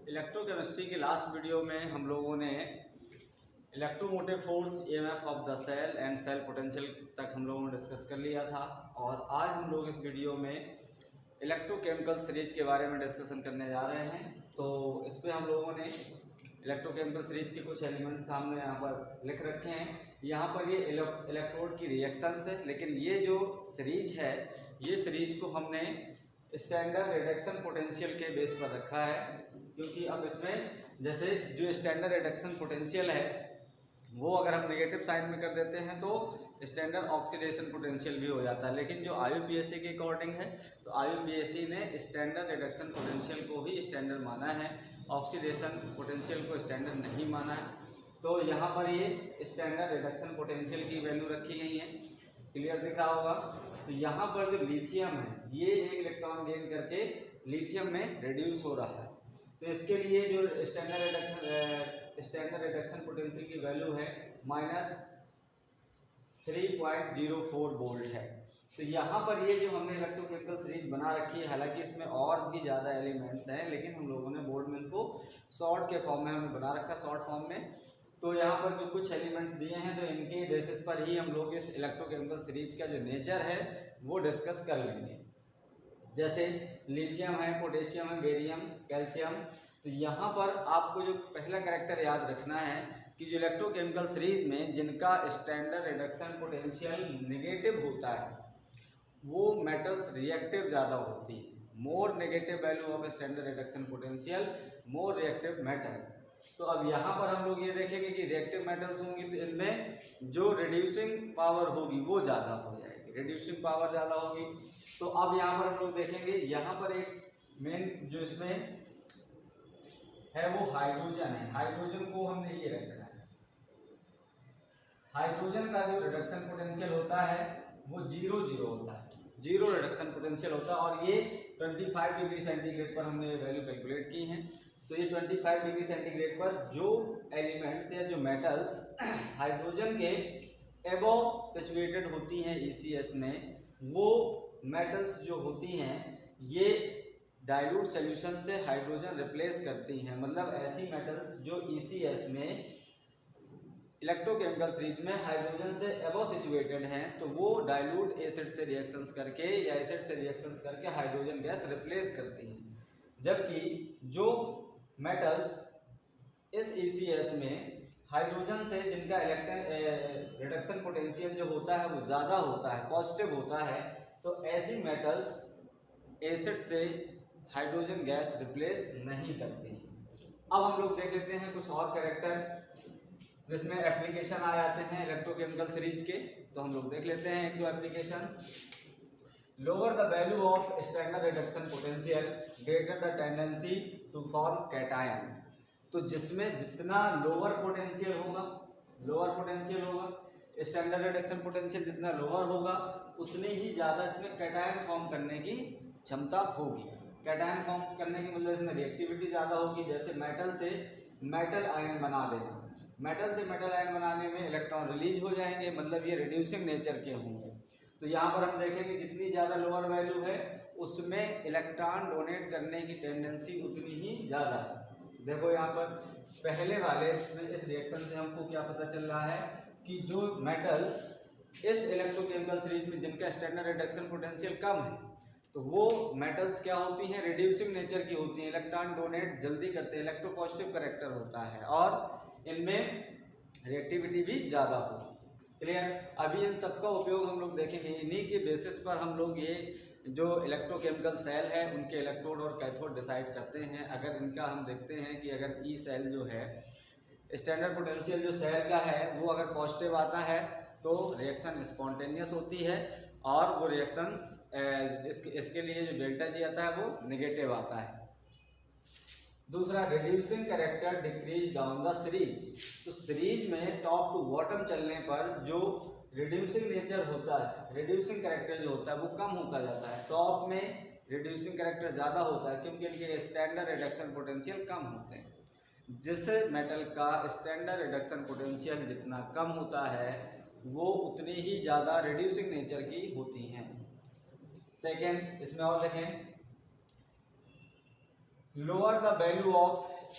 Electrochemistry के last video में हम लोगों ने electromotive force, EMF of the cell and cell potential तक हम लोगों ने डिस्कस कर लिया था। और आज हम लोग इस वीडियो में इलेक्ट्रोकेमिकल सीरीज के बारे में डिस्कशन करने जा रहे हैं। तो इस पर हम लोगों ने इलेक्ट्रोकेमिकल सीरीज के कुछ एलिमेंट्स सामने यहाँ पर लिख रखे हैं। यहाँ पर ये इलेक्ट्रोड की रिएक्शंस है, लेकिन ये जो सीरीज है ये सीरीज को हमने स्टैंडर्ड रिडक्शन पोटेंशियल के बेस पर रखा है, क्योंकि अब इसमें जैसे जो स्टैंडर्ड रिडक्शन पोटेंशियल है वो अगर हम नेगेटिव साइन में कर देते हैं तो स्टैंडर्ड ऑक्सीडेशन पोटेंशियल भी हो जाता है। लेकिन जो आईयूपीएसी के अकॉर्डिंग है तो आईयूपीएसी ने स्टैंडर्ड रिडक्शन पोटेंशियल को ही स्टैंडर्ड माना है, ऑक्सीडेशन पोटेंशियल को स्टैंडर्ड नहीं माना है। तो यहाँ पर ये स्टैंडर्ड रिडक्शन पोटेंशियल की वैल्यू रखी गई है, क्लियर दिख रहा होगा। तो यहाँ पर जो लिथियम है ये एक इलेक्ट्रॉन गेन करके लिथियम में रिड्यूस हो रहा है। तो इसके लिए जो स्टैंडर्ड रिडक्शन पोटेंशियल की वैल्यू है -3.04 वोल्ट है। तो यहाँ पर ये जो हमने इलेक्ट्रोकेमिकल सीरीज बना रखी है, हालांकि इसमें और भी ज़्यादा एलिमेंट्स हैं, लेकिन हम लोगों ने बोर्ड में इनको शॉर्ट के फॉर्म में हमने बना रखा, शॉर्ट फॉर्म में। तो यहाँ पर जो कुछ एलिमेंट्स दिए हैं तो इनके बेसिस पर ही हम लोग इस इलेक्ट्रोकेमिकल सीरीज का जो नेचर है वो डिस्कस कर लेंगे। जैसे लिथियम है, पोटेशियम है, बेरियम, कैल्शियम। तो यहाँ पर आपको जो पहला कैरेक्टर याद रखना है कि जो इलेक्ट्रोकेमिकल सीरीज में जिनका स्टैंडर्ड रिडक्शन पोटेंशियल नेगेटिव होता है वो मेटल्स रिएक्टिव ज़्यादा होती है। More negative value of standard reduction potential, more reactive metals. तो अब यहाँ पर हम लोग ये देखेंगे कि रिएक्टिव मेटल्स होंगी तो इनमें जो रिड्यूसिंग पावर होगी वो ज़्यादा हो जाएगी, रिड्यूसिंग पावर ज़्यादा होगी। तो अब यहाँ पर हम लोग देखेंगे, यहाँ पर एक मेन जो इसमें है वो हाइड्रोजन है। हाइड्रोजन को हमने ये रखा है। हाइड्रोजन का जो रिडक्शन पोटेंशियल होता है वो 0 होता है, 0 रिडक्शन पोटेंशियल होता है। और ये 25 डिग्री सेंटीग्रेड पर हमने वैल्यू कैलकुलेट की है। तो ये 25 डिग्री सेंटीग्रेड पर जो एलिमेंट्स या जो मेटल्स हाइड्रोजन के एबव सिचुएटेड होती हैं ECS में, वो मेटल्स जो होती हैं ये डाइल्यूट सॉल्यूशन से हाइड्रोजन रिप्लेस करती हैं। मतलब ऐसी मेटल्स जो ECS में इलेक्ट्रोकेमिकल सीरीज में हाइड्रोजन से एबव सिचुएटेड हैं तो वो डाइल्यूट एसिड से रिएक्शंस करके या एसिड से रिएक्शंस करके हाइड्रोजन गैस रिप्लेस करती हैं। जबकि जो मेटल्स इस ECS में हाइड्रोजन से जिनका रिडक्शन पोटेंशियल जो होता है वो ज़्यादा होता है, पॉजिटिव होता है, तो ऐसी मेटल्स एसिड से हाइड्रोजन गैस रिप्लेस नहीं करती। अब हम लोग देख लेते हैं कुछ और कैरेक्टर जिसमें एप्लीकेशन आ जाते हैं इलेक्ट्रोकेमिकल सीरीज के। तो हम लोग देख लेते हैं एक दो application. Lower the value of standard reduction potential, greater the tendency to form cation. तो जिसमें जितना लोअर पोटेंशियल होगा, स्टैंडर्ड रिडक्शन पोटेंशियल जितना लोअर होगा उतनी ही ज़्यादा इसमें कैटायन फॉर्म करने की क्षमता होगी। कैटायन फॉर्म करने की मतलब इसमें रिएक्टिविटी ज़्यादा होगी। जैसे मेटल से मेटल आयन बना देना, मेटल से मेटल आयन बनाने में इलेक्ट्रॉन रिलीज हो जाएंगे, मतलब ये रिड्यूसिंग नेचर के होंगे। तो यहाँ पर हम देखेंगे जितनी ज़्यादा लोअर वैल्यू है उसमें इलेक्ट्रॉन डोनेट करने की टेंडेंसी उतनी ही ज़्यादा है। देखो यहाँ पर पहले वाले इसमें इस रिएक्शन से हमको क्या पता चल रहा है कि जो मेटल्स इस इलेक्ट्रोकेमिकल सीरीज में जिनका स्टैंडर्ड रिडक्शन पोटेंशियल कम है तो वो मेटल्स क्या होती हैं, रिड्यूसिंग नेचर की होती हैं, इलेक्ट्रॉन डोनेट जल्दी करते हैं, इलेक्ट्रोपॉजिटिव कैरेक्टर होता है और इनमें रिएक्टिविटी भी ज़्यादा होती है। क्लियर। अभी इन सब का उपयोग हम लोग देखेंगे। इन्हीं के बेसिस पर हम लोग ये जो इलेक्ट्रोकेमिकल सेल है उनके इलेक्ट्रोड और कैथोड डिसाइड करते हैं। अगर इनका हम देखते हैं कि अगर ई सेल जो है स्टैंडर्ड पोटेंशियल जो सेल का है वो अगर पॉजिटिव आता है तो रिएक्शन स्पॉन्टेनियस होती है, और वो रिएक्शंस इसके लिए जो डेल्टा जी आता है वो नेगेटिव आता है। दूसरा, reducing character decrease down the series. तो सीरीज में टॉप टू बॉटम चलने पर जो रिड्यूसिंग नेचर होता है, रिड्यूसिंग कैरेक्टर जो होता है वो कम होता जाता है। टॉप में रिड्यूसिंग कैरेक्टर ज़्यादा होता है क्योंकि इनके स्टैंडर्ड रिडक्शन पोटेंशियल कम होते हैं। जिस मेटल का स्टैंडर्ड रिडक्शन पोटेंशियल जितना कम होता है वो उतनी ही ज़्यादा रिड्यूसिंग नेचर की होती हैं। सेकेंड, इसमें और देखें, lower the value of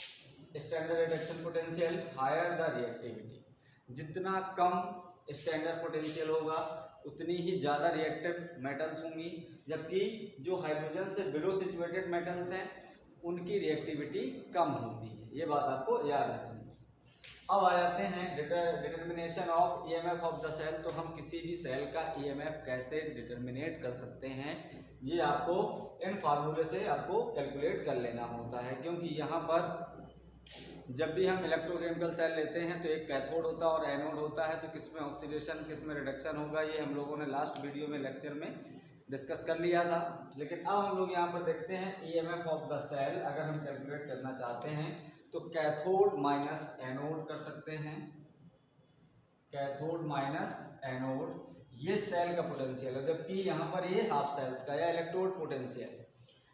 standard reduction potential higher the reactivity. जितना कम स्टैंडर्ड पोटेंशियल होगा उतनी ही ज़्यादा रिएक्टिव मेटल्स होंगी, जबकि जो हाइड्रोजन से बिलो सिचुएटेड मेटल्स हैं उनकी रिएक्टिविटी कम होती है। ये बात आपको याद रखनी है। अब आ जाते हैं determination of EMF of the cell. तो हम किसी भी सेल का ईएमएफ कैसे डिटर्मिनेट कर सकते हैं, ये आपको इन फार्मूले से आपको कैलकुलेट कर लेना होता है, क्योंकि यहाँ पर जब भी हम इलेक्ट्रोकेमिकल सेल लेते हैं तो एक कैथोड होता है और एनोड होता है। तो किसमें ऑक्सीडेशन किसमें रिडक्शन होगा, ये हम लोगों ने लास्ट वीडियो में लेक्चर में डिस्कस कर लिया था। लेकिन अब हम लोग यहाँ पर देखते हैं ईएमएफ ऑफ द सेल अगर हम कैलकुलेट करना चाहते हैं तो कैथोड माइनस एनोड कर सकते हैं। कैथोड माइनस एनोड ये सेल का पोटेंशियल है, जबकि यहाँ पर ये हाफ सेल्स का या इलेक्ट्रोड पोटेंशियल।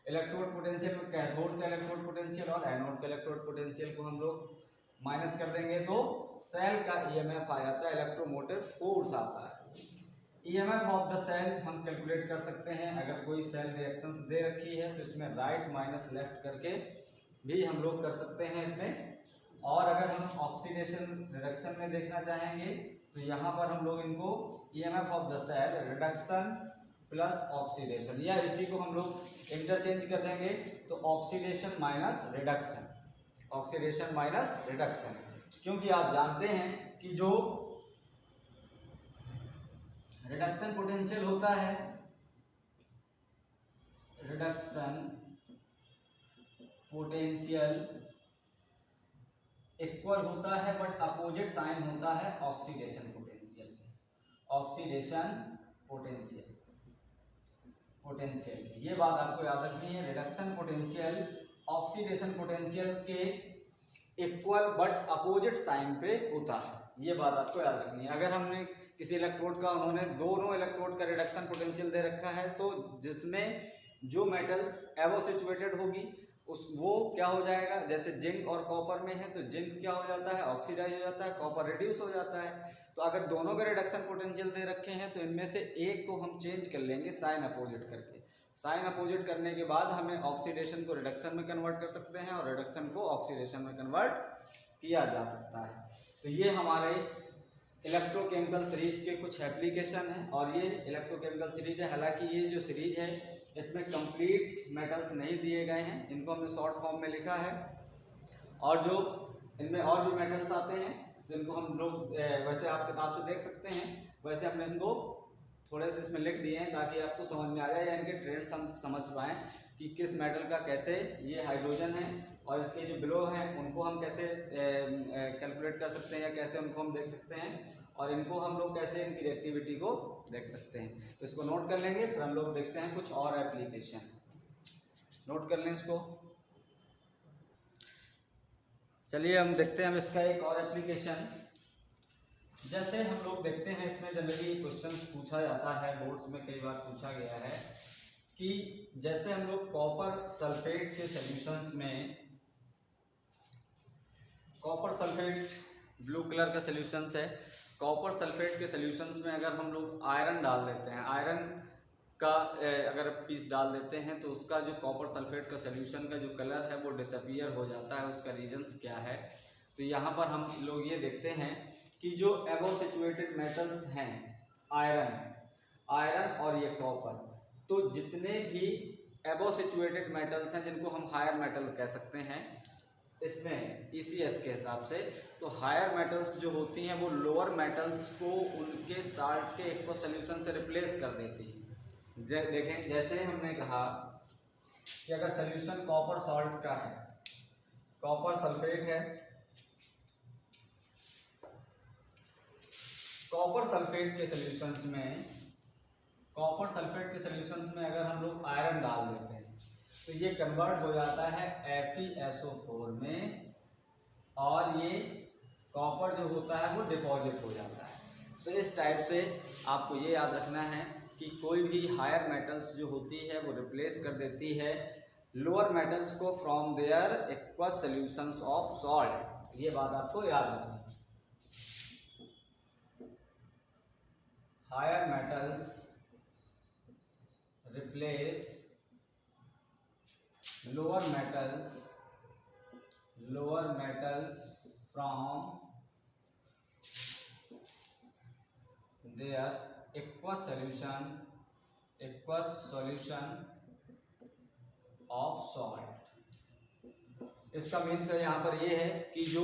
इलेक्ट्रोड पोटेंशियल में कैथोड का इलेक्ट्रोड पोटेंशियल और एनोड का इलेक्ट्रोड पोटेंशियल को हम लोग माइनस कर देंगे तो सेल का ईएमएफ आ जाता है, इलेक्ट्रोमोटिव फोर्स आता है। ईएमएफ ऑफ द सेल हम कैलकुलेट कर सकते हैं। अगर कोई सेल रिएक्शंस दे रखी है तो इसमें राइट माइनस लेफ्ट करके भी हम लोग कर सकते हैं इसमें। और अगर हम ऑक्सीडेशन रिडक्शन में देखना चाहेंगे तो यहाँ पर हम लोग इनको EMF of the cell reduction plus oxidation, या इसी को हम लोग इंटरचेंज कर देंगे तो oxidation minus reduction, oxidation minus reduction. क्योंकि आप जानते हैं कि जो रिडक्शन पोटेंशियल होता है, रिडक्शन पोटेंशियल इक्वल होता है बट अपोजिट साइन होता है ऑक्सीडेशन पोटेंशियल के। ऑक्सीडेशन पोटेंशियल ये बात आपको याद रखनी है। रिडक्शन पोटेंशियल ऑक्सीडेशन पोटेंशियल के इक्वल बट अपोजिट साइन पे होता है, ये बात आपको याद रखनी है। अगर हमने किसी इलेक्ट्रोड का, उन्होंने दोनों इलेक्ट्रोड का रिडक्शन पोटेंशियल दे रखा है, तो जिसमें जो मेटल्स एवो सिचुएटेड होगी वो क्या हो जाएगा, जैसे जिंक और कॉपर में है तो जिंक क्या हो जाता है, ऑक्सीडाइज हो जाता है, कॉपर रिड्यूस हो जाता है। तो अगर दोनों का रिडक्शन पोटेंशियल दे रखे हैं तो इनमें से एक को हम चेंज कर लेंगे साइन अपोजिट करके। साइन अपोजिट करने के बाद हमें ऑक्सीडेशन को रिडक्शन में कन्वर्ट कर सकते हैं और रिडक्शन को ऑक्सीडेशन में कन्वर्ट किया जा सकता है। तो ये हमारे इलेक्ट्रोकेमिकल सीरीज के कुछ एप्लीकेशन हैं और ये इलेक्ट्रोकेमिकल सीरीज है। हालांकि ये जो सीरीज है इसमें कंप्लीट मेटल्स नहीं दिए गए हैं, इनको हमने शॉर्ट फॉर्म में लिखा है। और जो इनमें और भी मेटल्स आते हैं तो इनको हम लोग वैसे आप किताब से देख सकते हैं, वैसे हमने इनको थोड़े से इसमें लिख दिए हैं ताकि आपको समझ में आ जाए या इनके ट्रेंड्स हम समझ पाएँ कि किस मेटल का कैसे, ये हाइड्रोजन है और इसके जो बिलो हैं उनको हम कैसे कैलकुलेट कर सकते हैं या कैसे उनको हम देख सकते हैं, और इनको हम लोग कैसे इनकी रिएक्टिविटी को देख सकते हैं। तो इसको नोट कर लेंगे, फिर हम लोग देखते हैं कुछ और एप्लीकेशन। नोट कर लें इसको। चलिए हम देखते हैं अब इसका एक और एप्लीकेशन। जैसे हम लोग देखते हैं इसमें जनरली क्वेश्चन पूछा जाता है, बोर्ड्स में कई बार पूछा गया है कि जैसे हम लोग कॉपर सल्फेट के सॉल्यूशंस में, कॉपर सल्फेट ब्लू कलर का सॉल्यूशंस है, कॉपर सल्फेट के सॉल्यूशंस में अगर हम लोग आयरन डाल देते हैं, आयरन का अगर पीस डाल देते हैं तो उसका जो कॉपर सल्फेट का सॉल्यूशन का जो कलर है वो डिसअपीयर हो जाता है। उसका रीजंस क्या है, तो यहाँ पर हम लोग ये देखते हैं कि जो एबव सिचुएटेड मेटल्स हैं, आयरन और ये कॉपर, तो जितने भी एबव सिचुएटेड मेटल्स हैं जिनको हम हायर मेटल कह सकते हैं इसमें ECS के हिसाब से, तो हायर मेटल्स जो होती हैं वो लोअर मेटल्स को उनके साल्ट के एक्वस सॉल्यूशन से रिप्लेस कर देती है। देखें, जैसे हमने कहा कि अगर सॉल्यूशन कॉपर सॉल्ट का है, कॉपर सल्फेट है, कॉपर सल्फेट के सॉल्यूशंस में, कॉपर सल्फेट के सॉल्यूशंस में अगर हम लोग आयरन डाल देते हैं तो ये कन्वर्ट हो जाता है FeSO4 में, और ये कॉपर जो होता है वो डिपॉजिट हो जाता है। तो इस टाइप से आपको ये याद रखना है कि कोई भी हायर मेटल्स जो होती है वो रिप्लेस कर देती है लोअर मेटल्स को from their aqueous solutions of salt. ये बात आपको याद रखनी है। Higher metals replace lower metals from their aqueous solution of salt। इसका मीन्स यहाँ पर ये है कि जो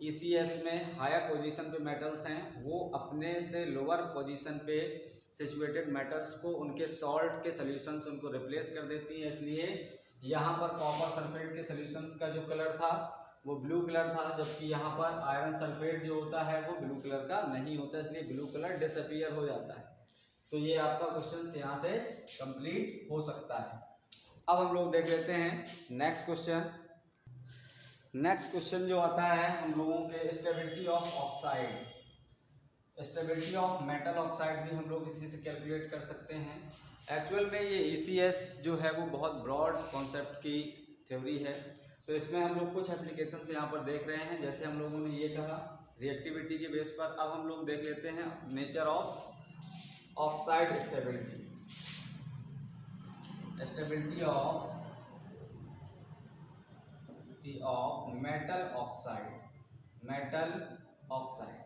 ECS में हायर पोजीशन पे मेटल्स हैं वो अपने से लोअर पोजीशन पे सिचुएटेड मेटल्स को उनके सॉल्ट के सॉल्यूशन से उनको रिप्लेस कर देती है। इसलिए यहाँ पर कॉपर सल्फेट के सॉल्यूशंस का जो कलर था वो ब्लू कलर था, जबकि यहाँ पर आयरन सल्फेट जो होता है वो ब्लू कलर का नहीं होता, इसलिए ब्लू कलर डिसअपीयर हो जाता है। तो ये आपका क्वेश्चन यहाँ से कंप्लीट हो सकता है। अब हम लोग देख लेते हैं नेक्स्ट क्वेश्चन। नेक्स्ट क्वेश्चन जो आता है हम लोगों के stability of oxide, stability of metal oxide भी हम लोग इसी से कैलकुलेट कर सकते हैं। एक्चुअल में ये ECS जो है वो बहुत ब्रॉड कॉन्सेप्ट की थ्योरी है, तो इसमें हम लोग कुछ एप्लीकेशंस यहाँ पर देख रहे हैं। जैसे हम लोगों ने ये कहा रिएक्टिविटी के बेस पर, अब हम लोग देख लेते हैं nature of oxide stability. Stability of metal oxide.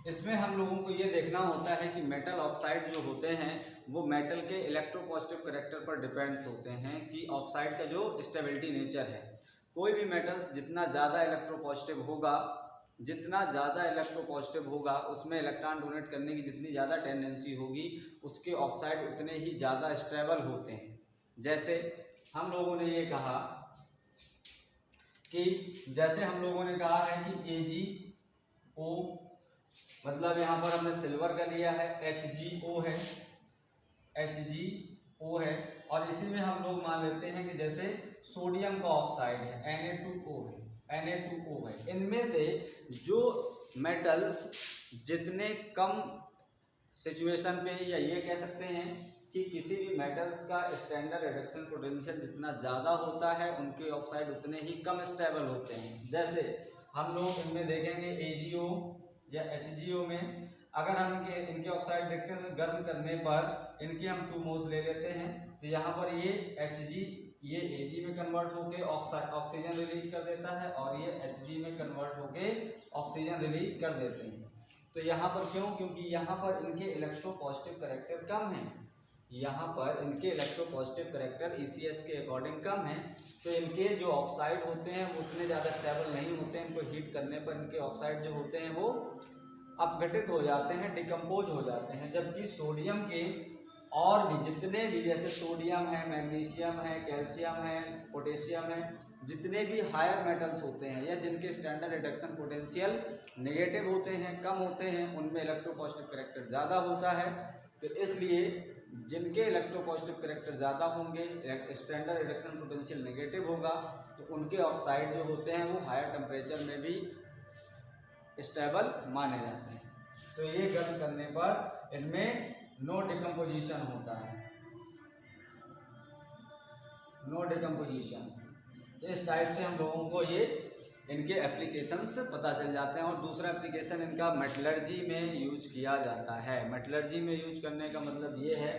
इसमें हम लोगों को ये देखना होता है कि मेटल ऑक्साइड जो होते हैं वो मेटल के इलेक्ट्रोपॉजिटिव कैरेक्टर पर डिपेंड्स होते हैं कि ऑक्साइड का जो स्टेबिलिटी नेचर है। कोई भी मेटल्स जितना ज़्यादा इलेक्ट्रोपॉजिटिव होगा उसमें इलेक्ट्रॉन डोनेट करने की जितनी ज़्यादा टेंडेंसी होगी उसके ऑक्साइड उतने ही ज़्यादा स्टेबल होते हैं। जैसे हम लोगों ने ये कहा कि जैसे हम लोगों ने कहा है कि AgO, मतलब यहाँ पर हमने सिल्वर का लिया है, HgO है, और इसी में हम लोग मान लेते हैं कि जैसे सोडियम का ऑक्साइड है Na2O है। इनमें से जो मेटल्स जितने कम सिचुएशन पे, या ये कह सकते हैं कि किसी भी मेटल्स का स्टैंडर्ड रिडक्शन पोटेंशियल जितना ज़्यादा होता है उनके ऑक्साइड उतने ही कम स्टेबल होते हैं। जैसे हम लोग इनमें देखेंगे AgO या HgO में अगर हम इनके ऑक्साइड देखते हैं तो गर्म करने पर इनके हम 2 मोल्स ले लेते हैं, तो यहाँ पर ये ये Ag में कन्वर्ट होके ऑक्सीजन रिलीज कर देता है और ये Hg में कन्वर्ट होके ऑक्सीजन रिलीज कर देते हैं। तो यहाँ पर क्यों? क्योंकि यहाँ पर इनके इलेक्ट्रोपॉजिटिव कैरेक्टर कम हैं, यहाँ पर इनके इलेक्ट्रोपॉजिटिव कैरेक्टर ECS के अकॉर्डिंग कम है, तो इनके जो ऑक्साइड होते हैं वो उतने ज़्यादा स्टेबल नहीं होते हैं। इनको हीट करने पर इनके ऑक्साइड जो होते हैं वो अपघटित हो जाते हैं, डिकम्पोज हो जाते हैं। जबकि सोडियम के और भी जितने भी, जैसे सोडियम है, मैग्नीशियम है, कैल्शियम है, पोटेशियम है, जितने भी हायर मेटल्स होते हैं या जिनके स्टैंडर्ड रिडक्शन पोटेंशियल नेगेटिव होते हैं, कम होते हैं, उनमें इलेक्ट्रोपॉजिटिव कैरेक्टर ज़्यादा होता है। तो इसलिए जिनके इलेक्ट्रोपॉजिटिव कैरेक्टर ज़्यादा होंगे, स्टैंडर्ड रिडक्शन पोटेंशियल नेगेटिव होगा, तो उनके ऑक्साइड जो होते हैं वो हायर टेम्परेचर में भी स्टेबल माने जाते हैं। तो ये गर्म करने पर इनमें नो डिकम्पोजिशन होता है, नो डिकम्पोजिशन। तो इस टाइप से हम लोगों को ये इनके एप्लीकेशंस पता चल जाते हैं। और दूसरा एप्लीकेशन इनका मेटलर्जी में यूज किया जाता है। मेटलर्जी में यूज करने का मतलब ये है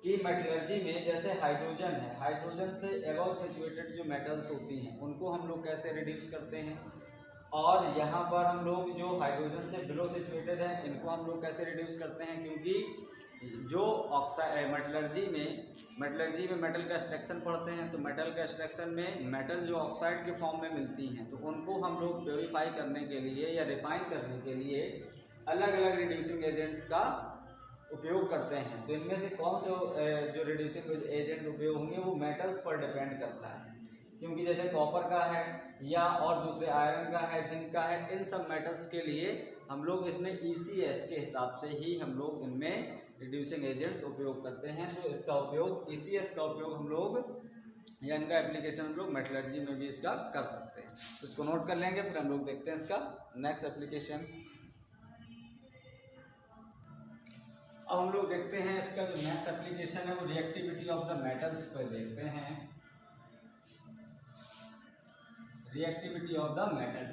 कि मेटलर्जी में जैसे हाइड्रोजन है, हाइड्रोजन से एबव सिचुएटेड जो मेटल्स होती हैं उनको हम लोग कैसे रिड्यूस करते हैं, और यहाँ पर हम लोग जो हाइड्रोजन से बिलो सिचुएटेड हैं इनको हम लोग कैसे रिड्यूस करते हैं। क्योंकि जो ऑक्साइड मेटलर्जी में मेटल का एक्सट्रैक्शन पढ़ते हैं, तो मेटल का एक्सट्रैक्शन में मेटल जो ऑक्साइड के फॉर्म में मिलती हैं तो उनको हम लोग प्योरीफाई करने के लिए या रिफाइन करने के लिए अलग अलग रिड्यूसिंग एजेंट्स का उपयोग करते हैं। तो इनमें से कौन से जो रिड्यूसिंग एजेंट उपयोग होंगे वो मेटल्स पर डिपेंड करता है। क्योंकि जैसे कॉपर का है या और दूसरे आयरन का है, जिंक का है, इन सब मेटल्स के लिए हम लोग इसमें ECS के हिसाब से ही हम लोग इनमें रिड्यूसिंग एजेंट्स उपयोग करते हैं। तो इसका उपयोग ECS का उपयोग हम लोग या इनका एप्लीकेशन हम लोग मेटलर्जी में भी इसका कर सकते हैं। तो इसको नोट कर लेंगे, फिर हम लोग देखते हैं इसका नेक्स्ट एप्लीकेशन। अब हम लोग देखते हैं इसका जो नेक्स्ट एप्लीकेशन है वो रिएक्टिविटी ऑफ द मेटल्स पर देखते हैं। Reactivity of the metal,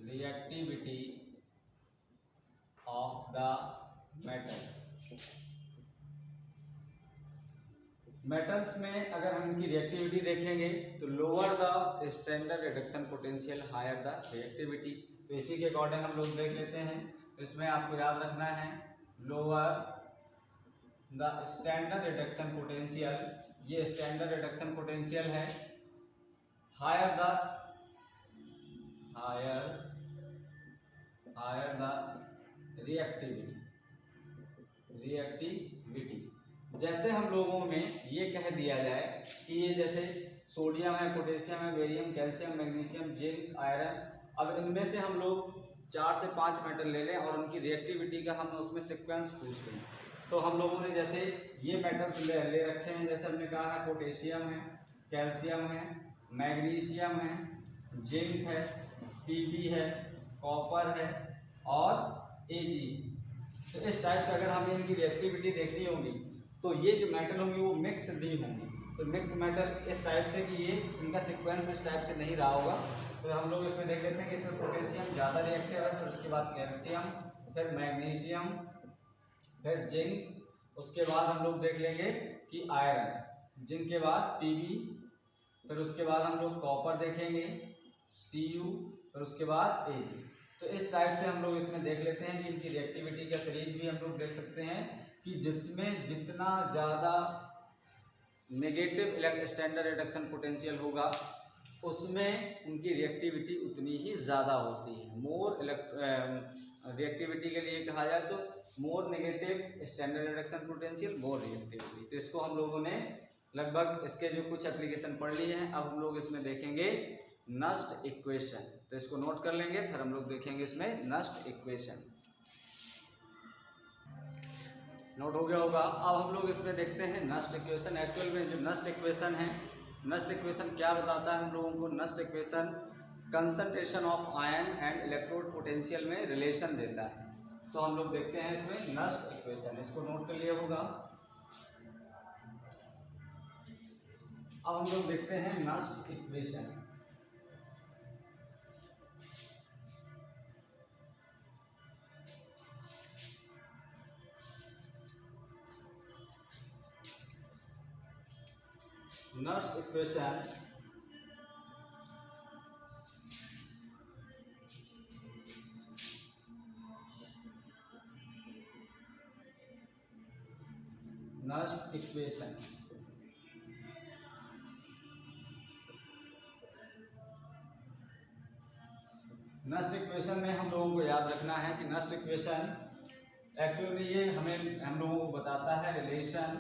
reactivity of the metals में अगर हम इनकी रिएक्टिविटी देखेंगे तो lower the standard reduction potential higher the reactivity. तो इसी के अकॉर्डिंग हम लोग देख लेते हैं। तो इसमें आपको याद रखना है lower the standard reduction potential, ये स्टैंडर्ड रिडक्शन पोटेंशियल है, हायर द रिएक्टिविटी। जैसे हम लोगों में ये कह दिया जाए कि ये जैसे सोडियम है, पोटेशियम है, barium, calcium, magnesium, zinc, iron, अब इनमें से हम लोग 4 से 5 मेटल ले लें और उनकी रिएक्टिविटी का हम उसमें सीक्वेंस पूछते हैं। तो हम लोगों ने जैसे ये मेटल्स ले रखे हैं, जैसे हमने कहा है पोटेशियम है, कैल्शियम है, मैग्नीशियम है, जिंक है, पीबी है, कॉपर है और एजी। तो इस टाइप से अगर हमें इनकी रिएक्टिविटी देखनी होगी तो ये जो मेटल होंगी वो मिक्स दी होंगी। तो मिक्स मेटल इस टाइप से कि ये इनका सीक्वेंस इस टाइप से नहीं रहा होगा। तो हम लोग इसमें देख लेते हैं कि इसमें पोटेशियम ज़्यादा रिएक्टिव है, फिर उसके बाद कैल्शियम, फिर मैग्नीशियम, फिर जिंक, उसके बाद हम लोग देख लेंगे कि आयरन, जिंक के बाद पीबी, फिर उसके बाद हम लोग कॉपर देखेंगे, सीयू, फिर उसके बाद एजी। तो इस टाइप से हम लोग इसमें देख लेते हैं कि इनकी रिएक्टिविटी का सीरीज भी हम लोग देख सकते हैं कि जिसमें जितना ज़्यादा नेगेटिव स्टैंडर्ड रिडक्शन पोटेंशियल होगा उसमें उनकी रिएक्टिविटी उतनी ही ज़्यादा होती है। मोर रिएक्टिविटी के लिए कहा जाए तो more negative standard reduction potential more reactivity. तो इसको हम लोगों ने लगभग इसके जो कुछ एप्लीकेशन पढ़ लिए हैं, अब हम लोग इसमें देखेंगे नस्ट इक्वेशन। तो इसको नोट कर लेंगे, फिर हम लोग देखेंगे इसमें नस्ट इक्वेशन। नोट हो गया होगा। अब हम लोग इसमें देखते हैं नस्ट इक्वेशन। एक्चुअल में जो नस्ट इक्वेशन है, नस्ट इक्वेशन क्या बताता है हम लोगों को? Nernst equation concentration of ion and electrode potential में रिलेशन देता है। तो हम लोग देखते हैं इसमें नस्ट इक्वेशन, इसको नोट कर लिया होगा। अब हम लोग देखते हैं Nernst equation. Nernst equation Nernst equation Nernst equation में हम लोगों को याद रखना है कि नस्ट इक्वेशन एक्चुअली ये हमें हम लोगों को बताता है relation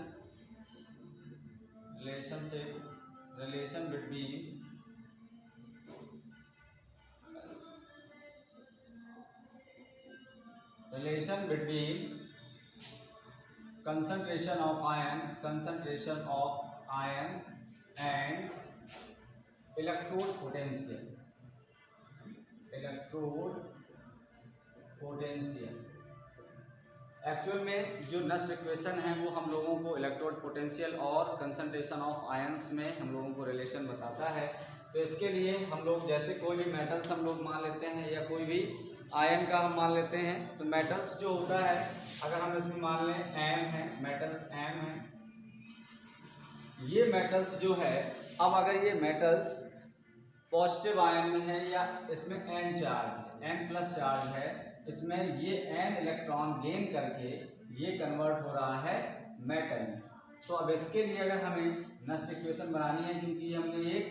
between concentration of ion and electrode potential actual में जो नस्ट इक्वेशन है वो हम लोगों को इलेक्ट्रोड पोटेंशियल और कंसंट्रेशन ऑफ आयंस में हम लोगों को रिलेशन बताता है। तो इसके लिए हम लोग जैसे कोई भी मेटल्स हम लोग मान लेते हैं या कोई भी आयन का हम मान लेते हैं। तो मेटल्स जो होता है अगर हम इसमें मान लें एम है, मेटल्स एम है, ये मेटल्स जो है, अब अगर ये मेटल्स पॉजिटिव आयन में है या इसमें एन चार्ज है, एन प्लस चार्ज है, इसमें ये एन इलेक्ट्रॉन गेन करके ये कन्वर्ट हो रहा है मेटल में। तो अब इसके लिए अगर हमें नस्ट इक्वेशन बनानी है, क्योंकि हमने एक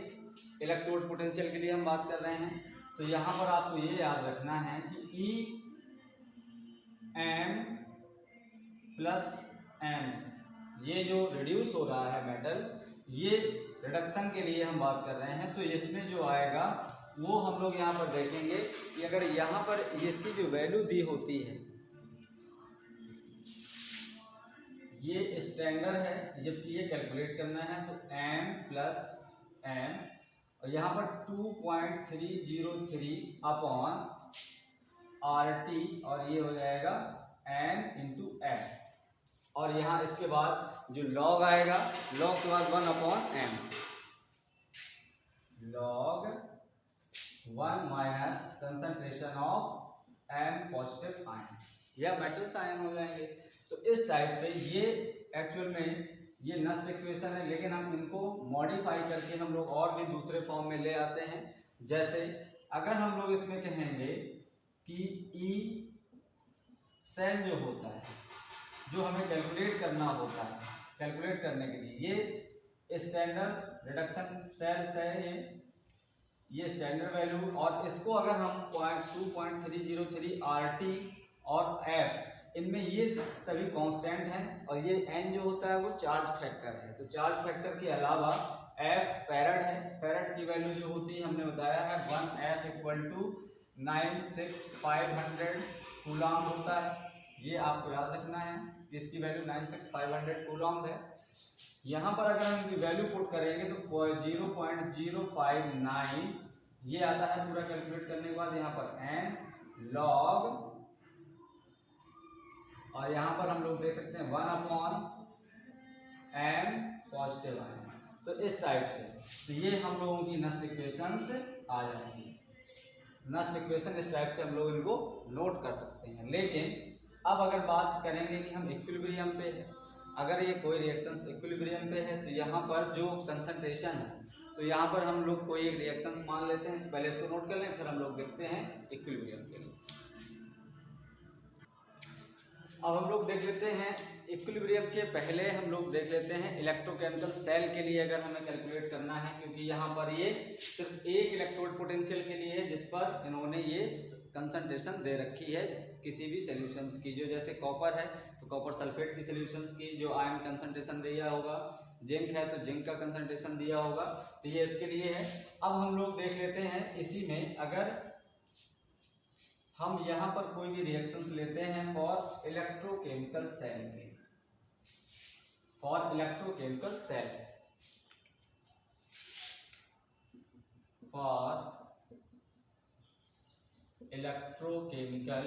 इलेक्ट्रोड पोटेंशियल के लिए हम बात कर रहे हैं, तो यहाँ पर आपको ये याद रखना है कि ई एम प्लस एम, ये जो रिड्यूस हो रहा है मेटल, ये रिडक्शन के लिए हम बात कर रहे हैं। तो इसमें जो आएगा वो हम लोग यहाँ पर देखेंगे कि अगर यहाँ पर इसकी जो वैल्यू दी होती है, ये स्टैंडर्ड है, जबकि ये कैलकुलेट करना है, तो m प्लस एम और यहाँ पर 2.303 अपॉन RT और ये हो जाएगा n इंटू एफ। और यहाँ इसके बाद जो लॉग आएगा, लॉग के बाद 1 upon m, log 1 minus concentration of m positive ion. या मेटल्स आयन हो जाएंगे। तो इस टाइप से ये एक्चुअल में ये नस्ट इक्वेशन है, लेकिन हम इनको मॉडिफाई करके हम लोग और भी दूसरे फॉर्म में ले आते हैं। जैसे अगर हम लोग इसमें कहेंगे कि ई सेल जो होता है, जो हमें कैलकुलेट करना होता है, कैलकुलेट करने के लिए ये स्टैंडर्ड रिडक्शन सेल्स है, ये स्टैंडर्ड वैल्यू, और इसको अगर हम 2.303 RT और F इनमें ये सभी कांस्टेंट हैं, और ये n जो होता है वो चार्ज फैक्टर है। तो चार्ज फैक्टर के अलावा F फैरड है, फैरड की वैल्यू जो होती है हमने बताया है 1F = 96500 कूलॉम होता है। ये आपको याद रखना है, इसकी वैल्यू 96500 कूलॉम है। यहाँ पर अगर हम इनकी वैल्यू पुट करेंगे तो 0.059 ये आता है पूरा कैलकुलेट करने के बाद। यहाँ पर n log, और यहाँ पर हम लोग देख सकते हैं 1/m पॉजिटिव आयन। तो इस टाइप से तो ये हम लोगों की नस्ट इक्वेशंस आ जाती है। नस्ट इक्वेशन इस टाइप से हम लोग इनको नोट कर सकते हैं। लेकिन अब अगर बात करेंगे कि हम इक्विलिब्रियम पे है, अगर ये कोई रिएक्शंस इक्विलिब्रियम पे है तो यहाँ पर जो कंसंट्रेशन है, तो यहाँ पर हम लोग कोई एक रिएक्शंस मान लेते हैं। तो पहले इसको नोट कर लें, फिर हम लोग देखते हैं इक्विलिब्रियम के लिए। अब हम लोग देख लेते हैं इक्विलिब्रियम के पहले हम लोग देख लेते हैं इलेक्ट्रोकेमिकल सेल के लिए अगर हमें कैलकुलेट करना है, क्योंकि यहाँ पर ये सिर्फ एक इलेक्ट्रोड पोटेंशियल के लिए है जिस पर इन्होंने ये कंसंट्रेशन दे रखी है किसी भी सॉल्यूशंस की। जो जैसे कॉपर है तो कॉपर सल्फेट की सॉल्यूशंस की जो आयन कंसंट्रेशन दिया होगा, जिंक है तो जिंक का कंसंट्रेशन दिया होगा, तो ये इसके लिए है। अब हम लोग देख लेते हैं इसी में अगर हम यहाँ पर कोई भी रिएक्शंस लेते हैं फॉर इलेक्ट्रोकेमिकल सेल के, for electrochemical cell, for electrochemical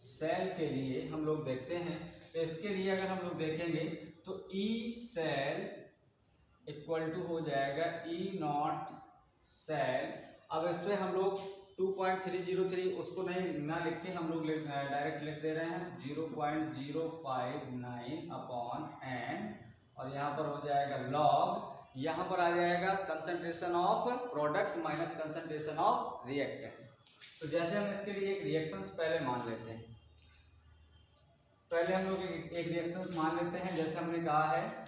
cell के लिए हम लोग देखते हैं। तो इसके लिए अगर हम लोग देखेंगे तो ई सेल इक्वल टू हो जाएगा ई नॉट सेल। अब इस पर हम लोग 2.303 उसको नहीं ना लिख के हम लोग डायरेक्ट लिख दे रहे हैं 0.059/n, और यहाँ पर हो जाएगा लॉग, यहाँ पर आ जाएगा concentration of product minus concentration of reactant. तो जैसे हम इसके लिए एक रिएक्शंस पहले मान लेते हैं, पहले हम लोग एक रिएक्शंस मान लेते हैं। जैसे हमने कहा है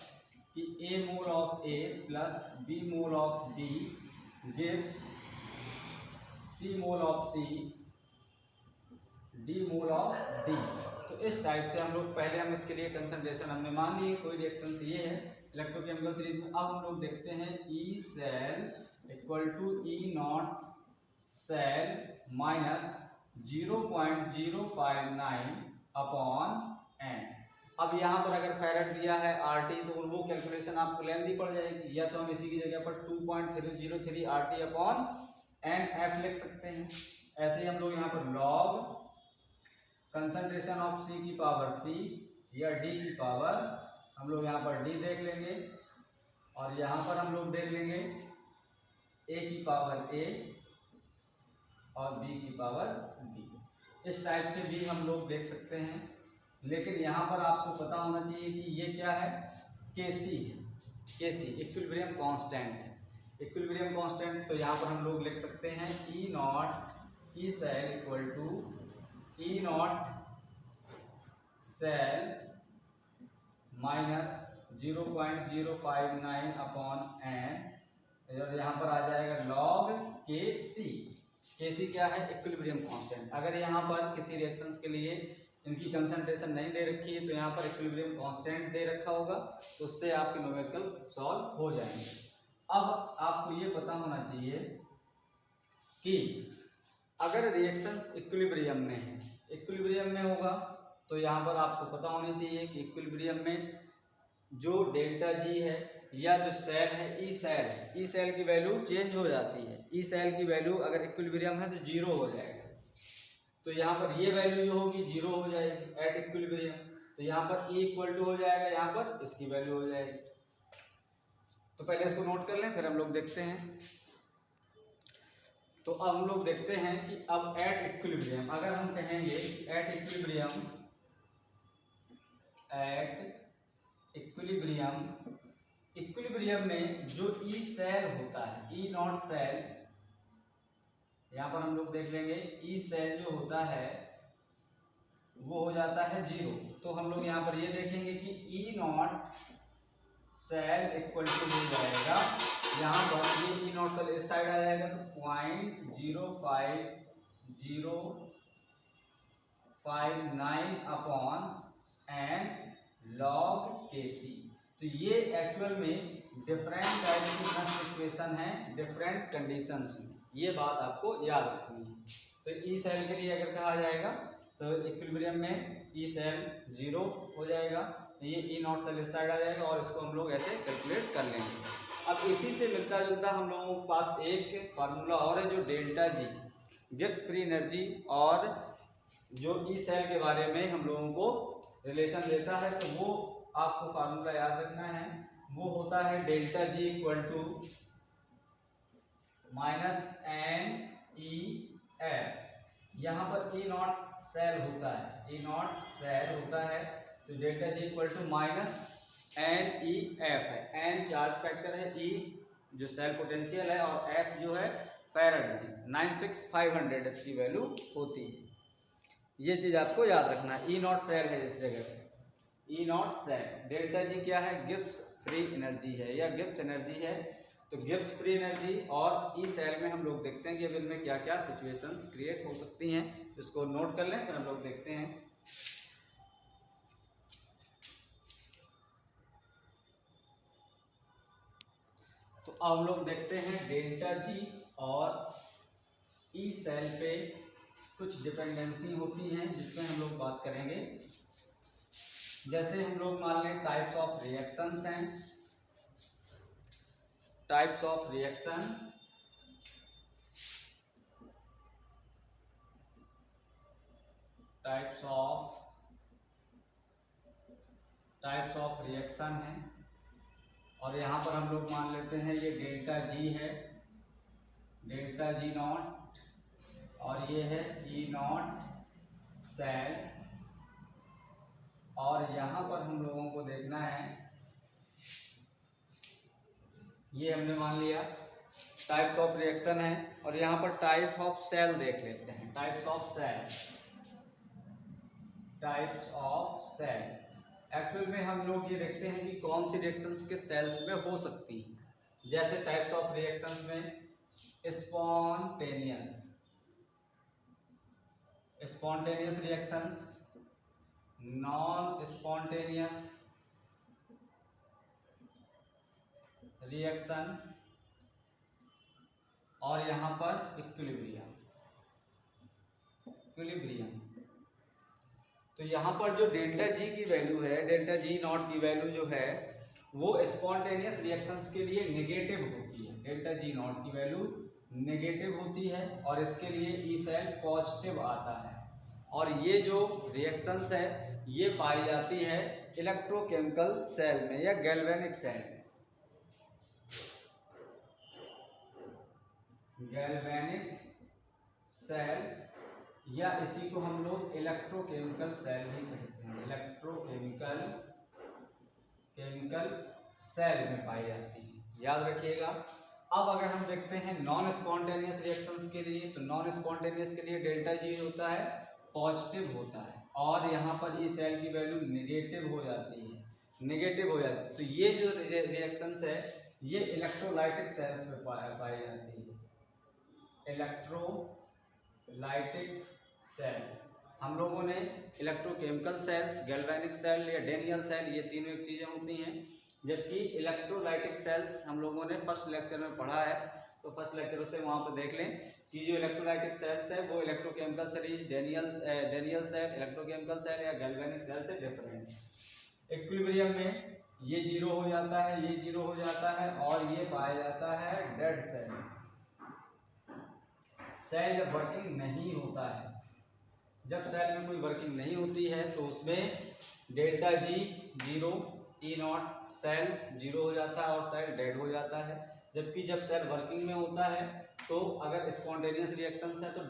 कि A mole of A plus B mole of B gives C mole of C D mole of D। तो इस टाइप से हम लोग पहले हम इसके लिए कंसंट्रेशन हमने मान ली, कोई रिएक्शन ये है इलेक्ट्रोकेमिकल सीरीज में। अब हम लोग देखते हैं E cell equal to E naught cell minus 0.059/n। अब यहाँ पर अगर फैरड दिया है RT तो वो कैलकुलेशन आपको लेंथी पड़ जाएगी, या तो हम इसी की जगह पर 2.303 RT/nF लिख सकते हैं। ऐसे ही हम लोग यहाँ पर लॉग कंसंट्रेशन ऑफ C की पावर C या D की पावर हम लोग यहाँ पर D देख लेंगे, और यहाँ पर हम लोग देख लेंगे A की पावर A और B की पावर B। इस टाइप से भी हम लोग देख सकते हैं। लेकिन यहाँ पर आपको पता होना चाहिए कि ये क्या है, Kc है, Kc इक्विलिब्रियम कांस्टेंट है। इक्विलिब्रियम कांस्टेंट तो यहाँ पर हम लोग लिख सकते हैं E naught E cell equal to E naught cell minus 0.059/n, और यहाँ पर आ जाएगा लॉग Kc। Kc क्या है, इक्विलिब्रियम कांस्टेंट। अगर यहाँ पर किसी रिएक्शंस के लिए इनकी कंसंट्रेशन नहीं दे रखी है तो यहाँ पर इक्विलिब्रियम कांस्टेंट दे रखा होगा, तो उससे आपके न्यूमेरिकल सॉल्व हो जाएंगे। अब आपको ये पता होना चाहिए कि अगर रिएक्शंस इक्विलिब्रियम में है, इक्विलिब्रियम में होगा तो यहाँ पर आपको पता होनी चाहिए कि इक्विलिब्रियम में जो डेल्टा जी है या जो सेल है ई सेल की वैल्यू चेंज हो जाती है। ई सेल की वैल्यू अगर इक्विलिब्रियम है तो 0 हो जाएगा, तो यहाँ पर ये वैल्यू जो होगी 0 हो जाएगी एट इक्विलिब्रियम। तो यहाँ पर E इक्वल टू हो जाएगा, यहाँ पर इसकी वैल्यू हो जाएगी। तो पहले इसको नोट कर लें, फिर हम लोग देखते हैं। तो अब हम लोग देखते हैं कि अब एट इक्विलिब्रियम, अगर हम कहेंगे एट इक्विलिब्रियम में जो ई सेल होता है, ई नॉट सेल, यहाँ पर हम लोग देख लेंगे ई सेल जो होता है वो हो जाता है 0। तो हम लोग यहाँ पर ये देखेंगे कि ई नॉट सेल इक्वल टू हो जाएगा, यहाँ पर ये ई नॉट सेल इस साइड आ जाएगा तो 0.05059 अपॉन एन लॉग के सी। तो ये एक्चुअल में डिफरेंट टाइप की इक्वेशन है डिफरेंट कंडीशंस में, ये बात आपको याद रखनी है। तो ई सेल के लिए अगर कहा जाएगा तो इक्विलिब्रियम में ई सेल 0 हो जाएगा, तो ये ई नॉट सेल इस साइड आ जाएगा और इसको हम लोग ऐसे कैलकुलेट कर लेंगे। अब इसी से मिलता जुलता हम लोगों के पास एक फार्मूला और है जो delta G, Gibbs free energy और जो ई सेल के बारे में हम लोगों को रिलेशन देता है। तो वो आपको फार्मूला याद रखना है, वो होता है delta G equal to minus N E F. यहाँ पर ई नॉट सेल होता है, ई नॉट सेल होता है, तो delta G equal to minus N E F है। एन चार्ज फैक्टर है, ई जो सेल पोटेंशियल है और एफ जो है फैराडे 96500 इसकी वैल्यू होती है। ये चीज़ आपको याद रखना है, ई नॉट सेल है इस जगह पे, ई नॉट सेल। डेल्टा जी क्या है, गिब्स फ्री एनर्जी है या गिब्स एनर्जी है। तो गिब्स फ्री एनर्जी और ई सेल में हम लोग देखते हैं कि अब इनमें क्या क्या सिचुएशंस क्रिएट हो सकती हैं, इसको नोट कर लें फिर हम लोग देखते हैं। तो अब हम लोग देखते हैं डेल्टा जी और ई सेल पे कुछ डिपेंडेंसी होती हैं जिसमें हम लोग बात करेंगे। जैसे हम लोग मान लें टाइप्स ऑफ रिएक्शंस हैं, types of reaction, types of reaction है और यहाँ पर हम लोग मान लेते हैं ये डेल्टा जी है, डेल्टा जी नॉट, और ये है ई नॉट सेल। और यहाँ पर हम लोगों को देखना है, ये हमने मान लिया टाइप्स ऑफ रिएक्शन है और यहाँ पर टाइप ऑफ सेल देख लेते हैं। टाइप्स ऑफ सेल एक्चुअल में हम लोग ये देखते हैं कि कौन सी रिएक्शंस के सेल्स में हो सकती है। जैसे टाइप्स ऑफ रिएक्शंस में spontaneous reactions, non spontaneous reaction और यहाँ पर इक्विलिब्रियम। तो यहाँ पर जो डेल्टा जी की वैल्यू है, डेल्टा जी नॉट की वैल्यू जो है वो स्पॉन्टेनियस रिएक्शंस के लिए नेगेटिव होती है। डेल्टा जी नॉट की वैल्यू नेगेटिव होती है और इसके लिए ई सेल पॉजिटिव आता है। और ये जो रिएक्शंस है ये पाई जाती है इलेक्ट्रोकेमिकल सेल में या गैल्वेनिक सेल में। गैल्वेनिक सेल या इसी को हम लोग इलेक्ट्रोकेमिकल सेल भी कहते हैं, इलेक्ट्रोकेमिकल सेल में पाई जाती है, याद रखिएगा। अब अगर हम देखते हैं नॉन स्पॉन्टेनियस रिएक्शंस के लिए, तो नॉन स्पॉन्टेनियस के लिए डेल्टा जी होता है पॉजिटिव होता है और यहाँ पर ई सेल की वैल्यू नेगेटिव हो जाती है। तो ये जो रिएक्शंस है ये इलेक्ट्रोलाइटिक सेल्स में पाई जाती है। इलेक्ट्रोलाइटिक सेल, हम लोगों ने इलेक्ट्रोकेमिकल सेल्स, गैल्वेनिक सेल या डेनियल सेल, ये तीनों एक चीज़ें होती हैं। जबकि इलेक्ट्रोलाइटिक सेल्स हम लोगों ने फर्स्ट लेक्चर में पढ़ा है, तो फर्स्ट लेक्चर से वहाँ पर देख लें कि जो इलेक्ट्रोलाइटिक सेल्स है वो electrochemical cell, Daniell cell, electrochemical cell या गैल्वेनिक सेल से डिफरेंट है। इक्विलिब्रियम में ये 0 हो जाता है, ये 0 हो जाता है और ये पाया जाता है डेड सेल। सेल जब वर्किंग नहीं होता है, जब सेल में कोई वर्किंग नहीं होती है तो उसमें delta G 0, E naught cell 0 हो जाता है और सेल डेड हो जाता है। जबकि जब सेल वर्किंग में होता है तो अगर स्पॉन्टेनियस रिएक्शंस है तो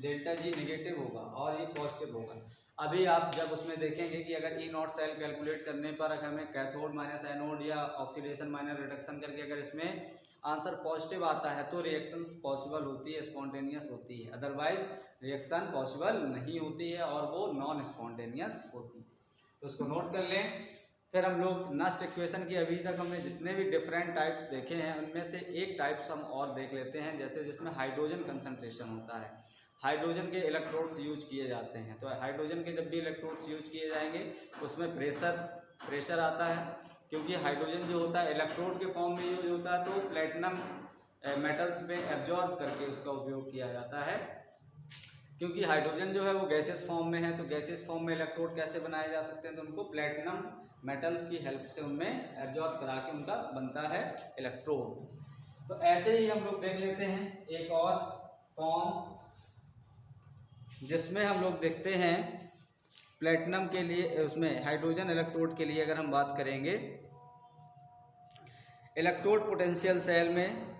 डेल्टा जी नेगेटिव होगा और ये पॉजिटिव होगा। अभी आप जब उसमें देखेंगे कि अगर ई नॉट सेल कैलकुलेट करने पर अगर हमें कैथोड माइनस एनोड या ऑक्सीडेशन माइनस रिडक्शन करके अगर इसमें आंसर पॉजिटिव आता है तो रिएक्शंस पॉसिबल होती है, स्पॉन्टेनियस होती है, अदरवाइज रिएक्शन पॉसिबल नहीं होती है और वो नॉन स्पॉन्टेनियस होती है। तो उसको नोट कर लें। फिर हम लोग नेक्स्ट इक्वेशन की, अभी तक हमने जितने भी डिफरेंट टाइप्स देखे हैं उनमें से एक टाइप्स हम और देख लेते हैं, जैसे जिसमें हाइड्रोजन कंसंट्रेशन होता है। हाइड्रोजन के इलेक्ट्रोड्स यूज किए जाते हैं, तो हाइड्रोजन के जब भी इलेक्ट्रोड्स यूज किए जाएंगे उसमें प्रेशर आता है, क्योंकि हाइड्रोजन जो होता है इलेक्ट्रोड के फॉर्म में यूज होता है, तो प्लेटिनम मेटल्स में एब्जॉर्ब करके उसका उपयोग किया जाता है। क्योंकि हाइड्रोजन जो है वो गैसेस फॉर्म में है, तो गैसेस फॉर्म में इलेक्ट्रोड कैसे बनाए जा सकते हैं, तो उनको प्लेटिनम मेटल्स की हेल्प से उनमें एब्जॉर्ब करा के उनका बनता है इलेक्ट्रोड। तो ऐसे ही हम लोग देख लेते हैं एक और फॉर्म, जिसमें हम लोग देखते हैं प्लेटिनम के लिए, उसमें हाइड्रोजन इलेक्ट्रोड के लिए अगर हम बात करेंगे, इलेक्ट्रोड पोटेंशियल सेल में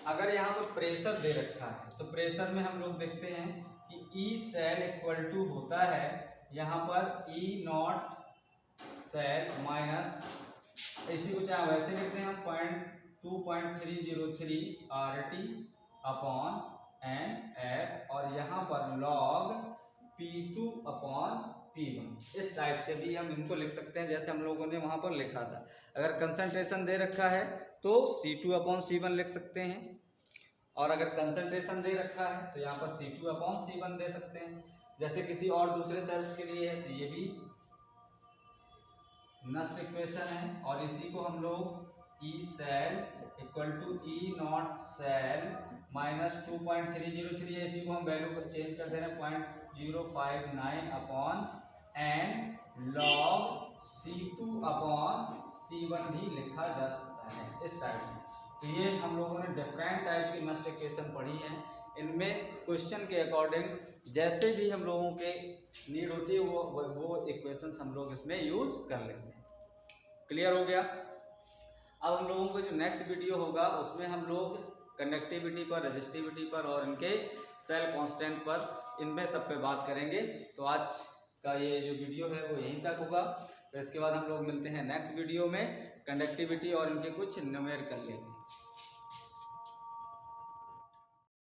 अगर यहाँ पर प्रेशर दे रखा है तो प्रेशर में हम लोग देखते हैं कि ई सेल इक्वल टू होता है यहाँ पर ई नॉट सेल माइनस, इसी को चाहे वैसे लिखते हैं हम 2.303 RT अपॉन NF और यहाँ पर log P2 अपॉन P1। इस टाइप से भी हम इनको लिख सकते हैं जैसे हम लोगों ने वहाँ पर लिखा था। अगर कंसंट्रेशन दे रखा है तो C2 अपॉन C1 लिख सकते हैं, और अगर कंसंट्रेशन दे रखा है तो यहाँ पर C2 अपॉन C1 दे सकते हैं। जैसे किसी और दूसरे सेल्स के लिए है तो ये भी नेक्स्ट इक्वेशन है, और इसी को हम लोग E cell equal to E naught cell minus 2.303 है, इसी को हम वैल्यू को चेंज कर दे रहे हैं 0.059 upon N log C2 upon C1 भी लिखा जा सकता है इस टाइप में। तो ये हम लोगों ने डिफरेंट टाइप की नेक्स्ट इक्वेशन पढ़ी हैं, इनमें क्वेश्चन के अकॉर्डिंग जैसे भी हम लोगों के नीड होती है वो इक्वेशंस हम लोग इसमें यूज कर लेते हैं। क्लियर हो गया। अब हम लोगों को जो नेक्स्ट वीडियो होगा उसमें हम लोग कंडक्टिविटी पर, रेजिस्टिविटी पर और इनके सेल कांस्टेंट पर, इनमें सब पे बात करेंगे। तो आज का ये जो वीडियो है वो यहीं तक होगा। फिर इसके बाद हम लोग मिलते हैं नेक्स्ट वीडियो में कंडक्टिविटी और इनके कुछ न्यूमेरिकल लेके।